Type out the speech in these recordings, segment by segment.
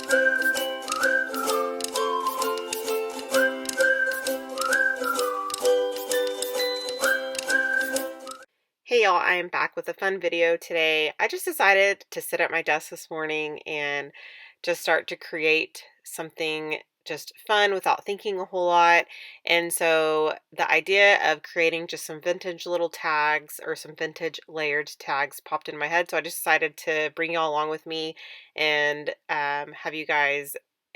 Hey y'all, I am back with a fun video today. I just decided to sit at my desk this morning and just start to create something just fun without thinking a whole lot. And so the idea of creating just some vintage little tags or some vintage layered tags popped in my head. So I just decided to bring y'all along with me and have you guys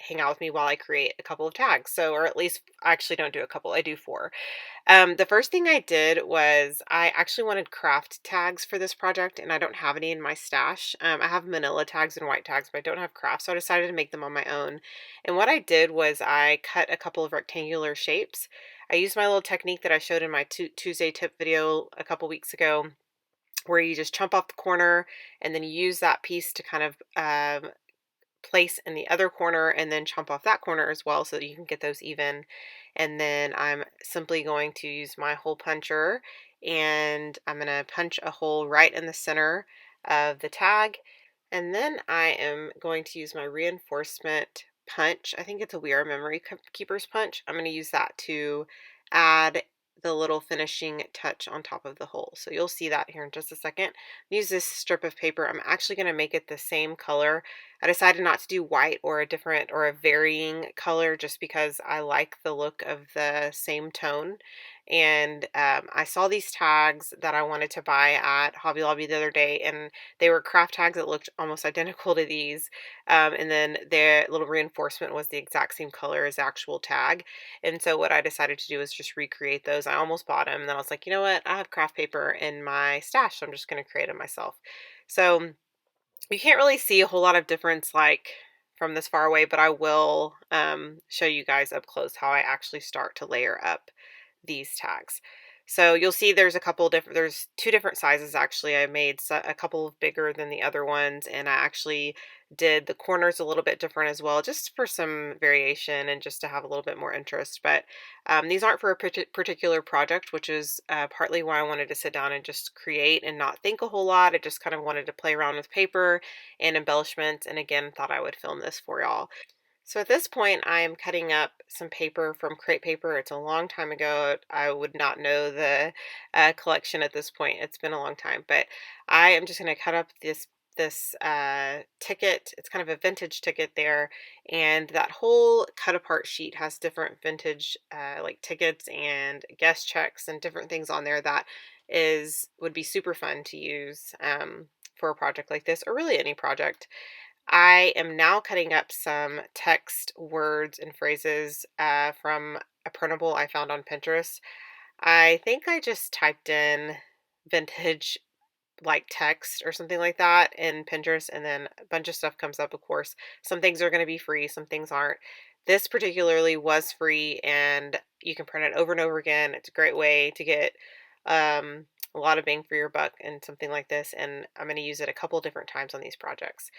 hang out with me while I create a couple of tags. So, or at least I actually don't do a couple, I do four. The first thing I did was I actually wanted craft tags for this project, and I don't have any in my stash. I have manila tags and white tags, but I don't have craft, so I decided to make them on my own. And what I did was I cut a couple of rectangular shapes. I used my little technique that I showed in my Tuesday tip video a couple weeks ago, where you just chomp off the corner and then you use that piece to kind of place in the other corner and then chomp off that corner as well so that you can get those even. And then I'm simply going to use my hole puncher and I'm going to punch a hole right in the center of the tag. And then I am going to use my reinforcement punch. I think it's a We Are Memory Keepers punch. I'm going to use that to add the little finishing touch on top of the hole. So you'll see that here in just a second. Use this strip of paper. I'm actually going to make it the same color. I decided not to do white or a different or a varying color just because I like the look of the same tone. And I saw these tags that I wanted to buy at Hobby Lobby the other day, and they were craft tags that looked almost identical to these. And then their little reinforcement was the exact same color as the actual tag. And so what I decided to do is just recreate those. I almost bought them, and then I was like, you know what? I have craft paper in my stash, so I'm just going to create them myself. So you can't really see a whole lot of difference like from this far away, but I will show you guys up close how I actually start to layer up these tags. So you'll see there's a couple different, there's two different sizes actually. I made a couple bigger than the other ones, and I actually did the corners a little bit different as well, just for some variation and just to have a little bit more interest. But these aren't for a particular project, which is partly why I wanted to sit down and just create and not think a whole lot. I just kind of wanted to play around with paper and embellishments, and again, thought I would film this for y'all. So at this point, I am cutting up some paper from crepe paper. It's a long time ago. I would not know the collection at this point. It's been a long time, but I am just going to cut up this ticket. It's kind of a vintage ticket there, and that whole cut apart sheet has different vintage like tickets and guest checks and different things on there that would be super fun to use for a project like this, or really any project. I am now cutting up some text words and phrases from a printable I found on Pinterest. I think I just typed in vintage like text or something like that in Pinterest, and then a bunch of stuff comes up, of course. Some things are going to be free, some things aren't. This particularly was free, and you can print it over and over again. It's a great way to get a lot of bang for your buck and something like this, and I'm going to use it a couple different times on these projects.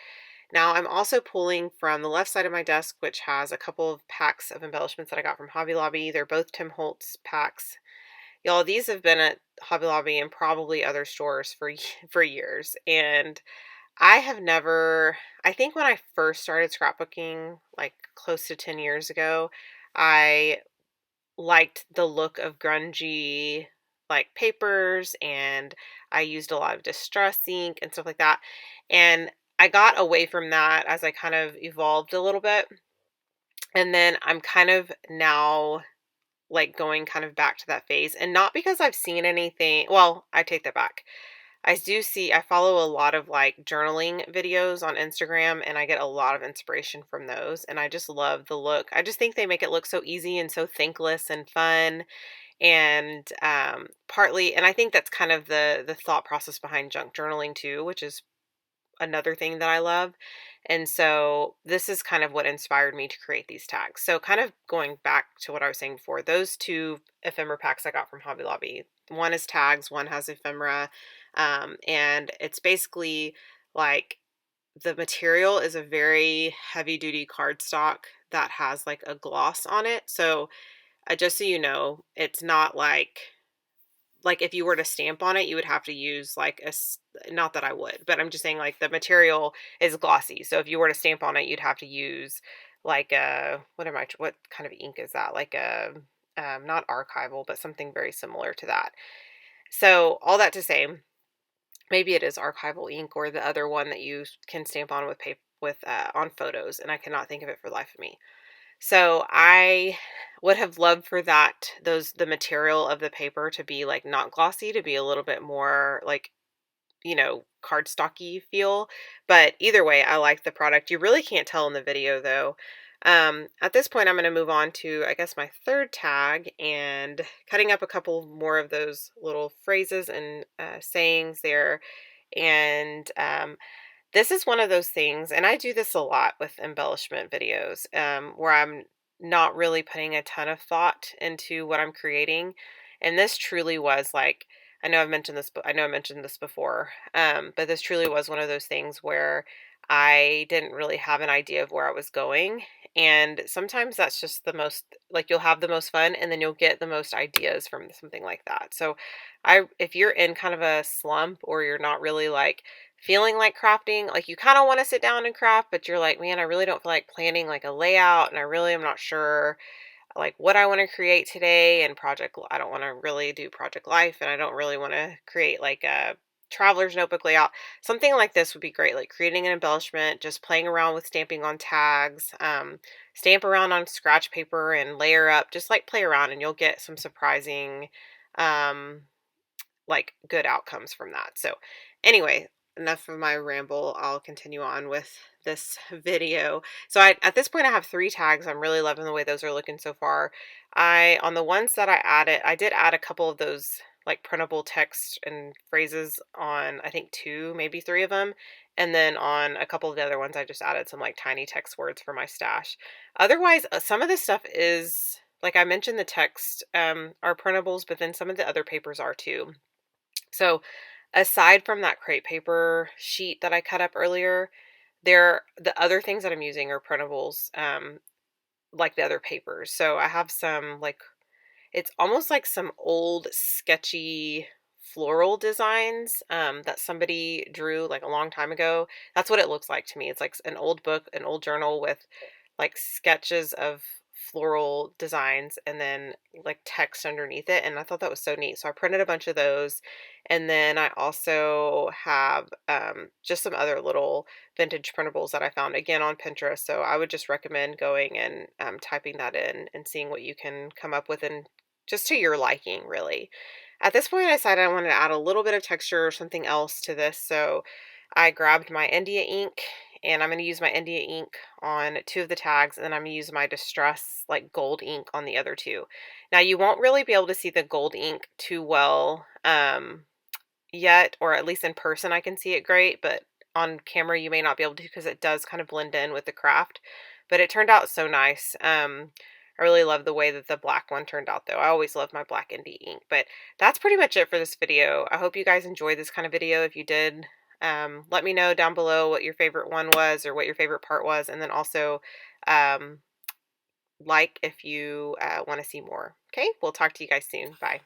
Now I'm also pulling from the left side of my desk, which has a couple of packs of embellishments that I got from Hobby Lobby. They're both Tim Holtz packs. Y'all, these have been at Hobby Lobby and probably other stores for years. And I have never, I think when I first started scrapbooking, like close to 10 years ago, I liked the look of grungy like papers, and I used a lot of distress ink and stuff like that. And I got away from that as I kind of evolved a little bit. And then I'm kind of now like going kind of back to that phase. And not because I've seen anything, well, I take that back. I follow a lot of like journaling videos on Instagram, and I get a lot of inspiration from those. And I just love the look. I just think they make it look so easy and so thankless and fun. And partly, and I think that's kind of the thought process behind junk journaling too, which is another thing that I love. And so this is kind of what inspired me to create these tags. So kind of going back to what I was saying before, those two ephemera packs I got from Hobby Lobby. One is tags, one has ephemera. And it's basically like the material is a very heavy duty cardstock that has like a gloss on it. So just so you know, it's not like like if you were to stamp on it, you would have to use like not that I would, but I'm just saying like the material is glossy. So if you were to stamp on it, you'd have to use like what kind of ink is that? Like a, not archival, but something very similar to that. So all that to say, maybe it is archival ink or the other one that you can stamp on with paper on photos, and I cannot think of it for the life of me. So I would have loved for the material of the paper to be like not glossy, to be a little bit more like, cardstocky feel. But either way, I like the product. You really can't tell in the video though. At this point, I'm going to move on to, I guess, my third tag and cutting up a couple more of those little phrases and sayings there. And this is one of those things, and I do this a lot with embellishment videos, where I'm not really putting a ton of thought into what I'm creating. And this truly was like, I know I mentioned this before, but this truly was one of those things where I didn't really have an idea of where I was going. And sometimes that's just the most, like, you'll have the most fun and then you'll get the most ideas from something like that. So if you're in kind of a slump or you're not really like feeling like crafting, like you kind of want to sit down and craft, but you're like, man, I really don't feel like planning like a layout, and I really am not sure like what I want to create today. And I don't want to really do project life, and I don't really want to create like a traveler's notebook layout. Something like this would be great, like creating an embellishment, just playing around with stamping on tags, stamp around on scratch paper and layer up, just like play around, and you'll get some surprising um like good outcomes from that. So anyway, enough of my ramble. I'll continue on with this video. So at this point I have 3 tags. I'm really loving the way those are looking so far. On the ones that I did add a couple of those like printable text and phrases on, I think 2, maybe 3 of them. And then on a couple of the other ones, I just added some like tiny text words for my stash. Otherwise, some of this stuff is, like I mentioned, the text are printables, but then some of the other papers are too. So aside from that crepe paper sheet that I cut up earlier, the other things that I'm using are printables, like the other papers. So I have some like, it's almost like some old sketchy floral designs that somebody drew like a long time ago. That's what it looks like to me. It's like an old book, an old journal with like sketches of floral designs and then like text underneath it. And I thought that was so neat. So I printed a bunch of those. And then I also have just some other little vintage printables that I found again on Pinterest. So I would just recommend going and typing that in and seeing what you can come up with, and just to your liking, really. At this point, I decided I wanted to add a little bit of texture or something else to this. So I grabbed my India ink, and I'm going to use my India ink on 2 of the tags, and then I'm going to use my Distress like gold ink on the other 2. Now you won't really be able to see the gold ink too well yet, or at least in person I can see it great, but on camera you may not be able to because it does kind of blend in with the craft. But it turned out so nice. I really love the way that the black one turned out though. I always love my black India ink. But that's pretty much it for this video. I hope you guys enjoyed this kind of video. If you did, let me know down below what your favorite one was or what your favorite part was. And then also like if you want to see more. Okay, we'll talk to you guys soon. Bye.